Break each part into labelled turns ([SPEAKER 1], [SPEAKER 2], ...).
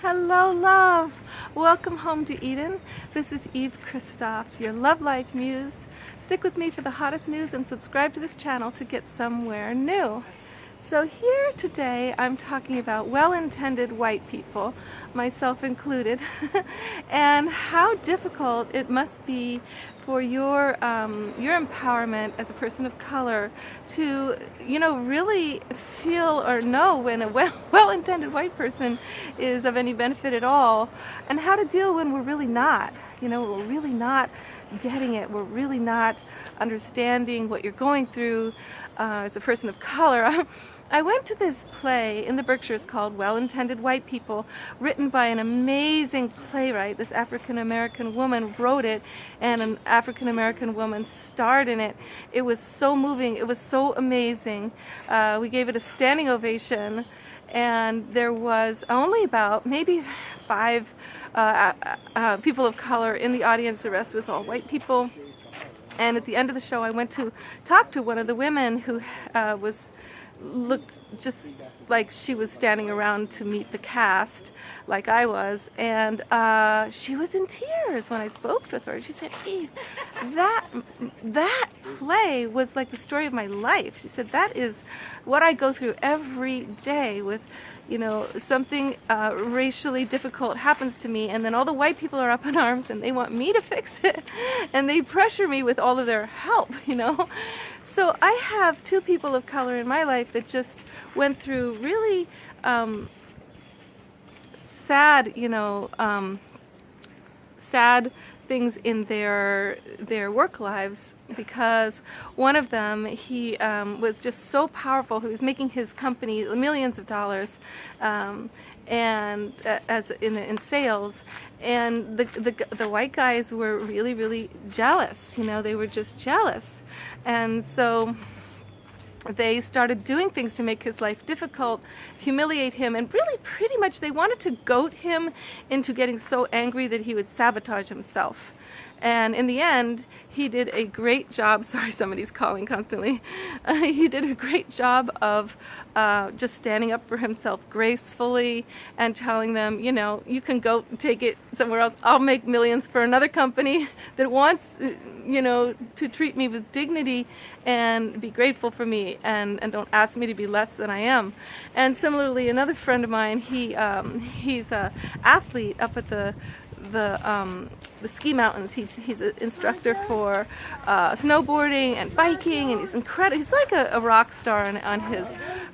[SPEAKER 1] Hello, love. Welcome home to Eden. This is Eve Christoph, your love life muse. Stick with me for the hottest news and subscribe to this channel to get somewhere new. So here today I'm talking about well-intended white people, myself included, and how difficult it must be for your empowerment as a person of color to, really feel or know when a well-intended white person is of any benefit at all, and how to deal when we're really not. We're really not getting it. We're really not understanding what you're going through as a person of color. I went to this play in the Berkshires called Well-Intended White People, written by an amazing playwright. This African-American woman wrote it, and an African-American woman starred in it. It was so moving. It was so amazing. We gave it a standing ovation, and there was only about maybe 5 people of color in the audience. The rest was all white people. And at the end of the show, I went to talk to one of the women who looked just like she was standing around to meet the cast, like I was, and she was in tears when I spoke with her. She said, "Eve, that play was like the story of my life." She said, "That is what I go through every day with, something racially difficult happens to me, and then all the white people are up in arms and they want me to fix it, and they pressure me with all of their help, So I have 2 people of color in my life that just went through really sad, sad things in their work lives, because one of them, he was just so powerful. He was making his company millions of dollars, and as in sales, and the white guys were really jealous. They were just jealous, and so they started doing things to make his life difficult, humiliate him, and really pretty much they wanted to goad him into getting so angry that he would sabotage himself. And in the end, he did a great job. Sorry, somebody's calling constantly. He did a great job of just standing up for himself gracefully and telling them, you can go take it somewhere else. I'll make millions for another company that wants, to treat me with dignity and be grateful for me, and don't ask me to be less than I am. And similarly, another friend of mine, he's an athlete up at the ski mountains. He's an instructor for snowboarding and biking, and he's incredible. He's like a rock star on his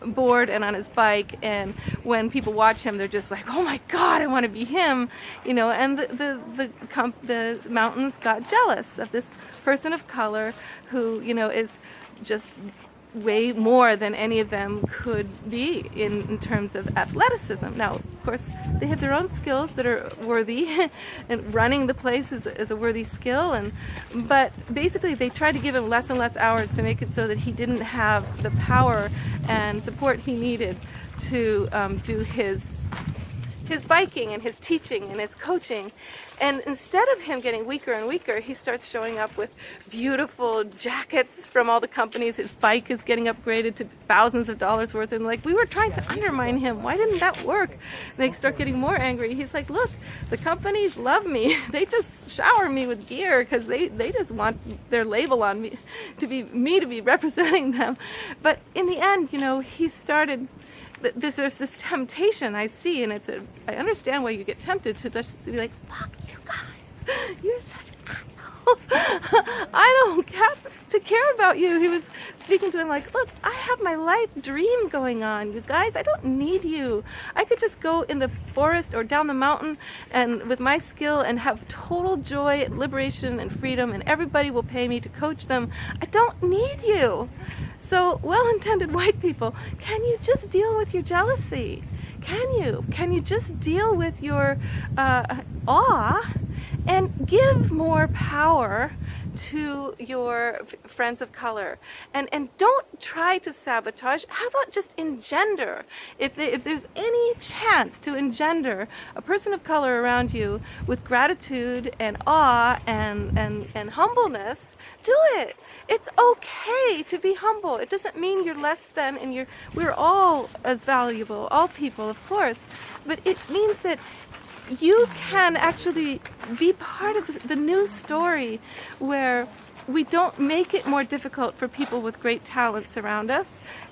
[SPEAKER 1] board and on his bike, and when people watch him, they're just like, oh my God, I want to be him, and the mountains got jealous of this person of color who, is just way more than any of them could be in terms of athleticism. Now, of course, they have their own skills that are worthy, and running the place is a worthy skill, but basically they tried to give him less and less hours to make it so that he didn't have the power and support he needed to do his biking and his teaching and his coaching. And instead of him getting weaker and weaker, he starts showing up with beautiful jackets from all the companies. His bike is getting upgraded to thousands of dollars worth. And we were trying to undermine him. Why didn't that work? And they start getting more angry. He's like, look, the companies love me. They just shower me with gear because they just want their label on me to be representing them. But in the end, he started... There's this temptation I see, and I understand why you get tempted to just be like, fuck you guys, you're such assholes. I don't have to care about you. He was speaking to them like, look, I have my life dream going on, you guys. I don't need you. I could just go in the forest or down the mountain and with my skill and have total joy and liberation and freedom, and everybody will pay me to coach them. I don't need you. So, well-intended white people, can you just deal with your jealousy? Can you? Can you just deal with your awe and give more power to your friends of color? And don't try to sabotage. How about just engender? If there's any chance to engender a person of color around you with gratitude and awe and humbleness, do it. It's okay to be humble. It doesn't mean you're less than, and we're all as valuable, all people, of course. but it means that you can actually be part of the new story where we don't make it more difficult for people with great talents around us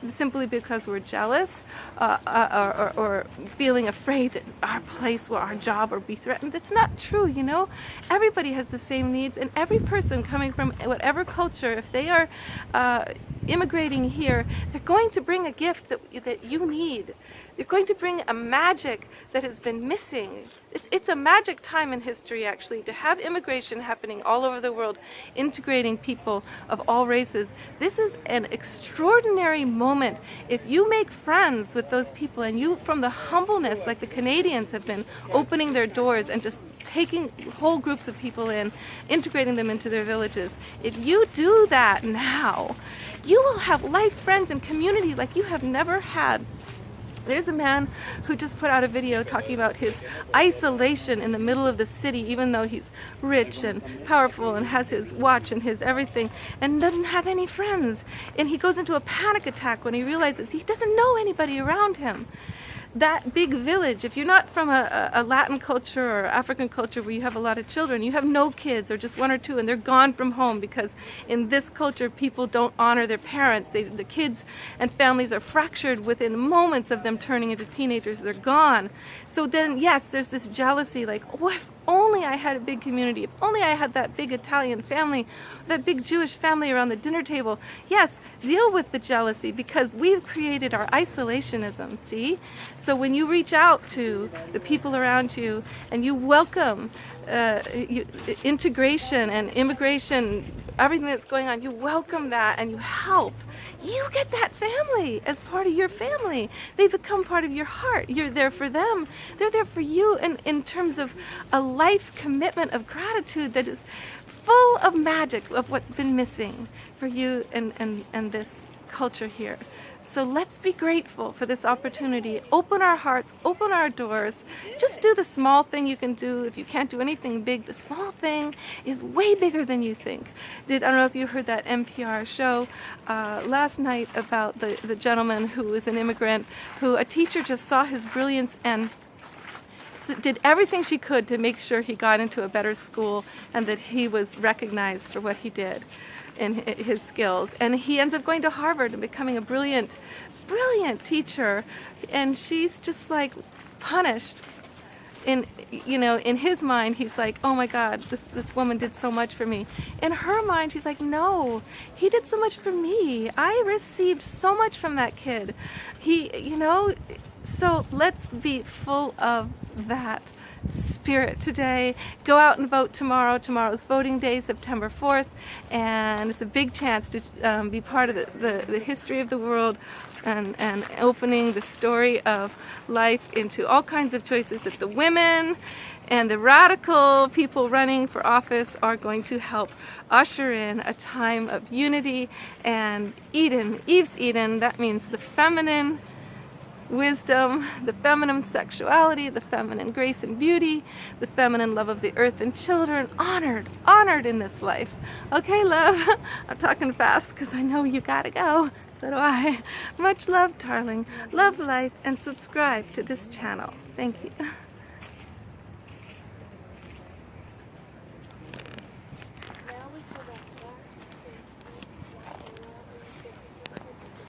[SPEAKER 1] simply because we're jealous or feeling afraid that our place or our job will be threatened. That's not true, you know. Everybody has the same needs, and every person coming from whatever culture, if they are immigrating here, they're going to bring a gift that you need. They're going to bring a magic that has been missing. It's a magic time in history, actually, to have immigration happening all over the world, integrating people of all races. This is an extraordinary moment. If you make friends with those people, and you, from the humbleness, like the Canadians have been, opening their doors and just taking whole groups of people in, integrating them into their villages, if you do that now, you will have life, friends, and community like you have never had. There's a man who just put out a video talking about his isolation in the middle of the city, even though he's rich and powerful and has his watch and his everything, and doesn't have any friends. And he goes into a panic attack when he realizes he doesn't know anybody around him. That big village, if you're not from a Latin culture or African culture where you have a lot of children, you have no kids or just one or two, and they're gone from home because in this culture people don't honor their parents. The kids and families are fractured within moments of them turning into teenagers. They're gone. So then, yes, there's this jealousy, like, oh, if only I had a big community, if only I had that big Italian family, that big Jewish family around the dinner table. Yes, deal with the jealousy because we've created our isolationism, see? So when you reach out to the people around you and you welcome integration and immigration, everything that's going on, you welcome that and you help, you get that family as part of your family. They become part of your heart. You're there for them. They're there for you, and in terms of a life commitment of gratitude that is full of magic of what's been missing for you and this culture here. So let's be grateful for this opportunity. Open our hearts, open our doors. Just do the small thing you can do. If you can't do anything big, the small thing is way bigger than you think. I don't know if you heard that NPR show last night about the gentleman who was an immigrant, who a teacher just saw his brilliance and did everything she could to make sure he got into a better school and that he was recognized for what he did in his skills. And he ends up going to Harvard and becoming a brilliant, brilliant teacher. And she's just like punished. In his mind, he's like, oh my God, this woman did so much for me. In her mind, she's like, no, he did so much for me. I received so much from that kid. So let's be full of that spirit today. Go out and vote tomorrow. Tomorrow's voting day, September 4th, and it's a big chance to be part of the history of the world and opening the story of life into all kinds of choices that the women and the radical people running for office are going to help usher in a time of unity and Eden, Eve's Eden. That means the feminine wisdom, the feminine sexuality, the feminine grace and beauty, the feminine love of the earth and children, honored in this life. Okay, love, I'm talking fast because I know you gotta go. So do I. Much love, darling. Love life and subscribe to this channel. Thank you.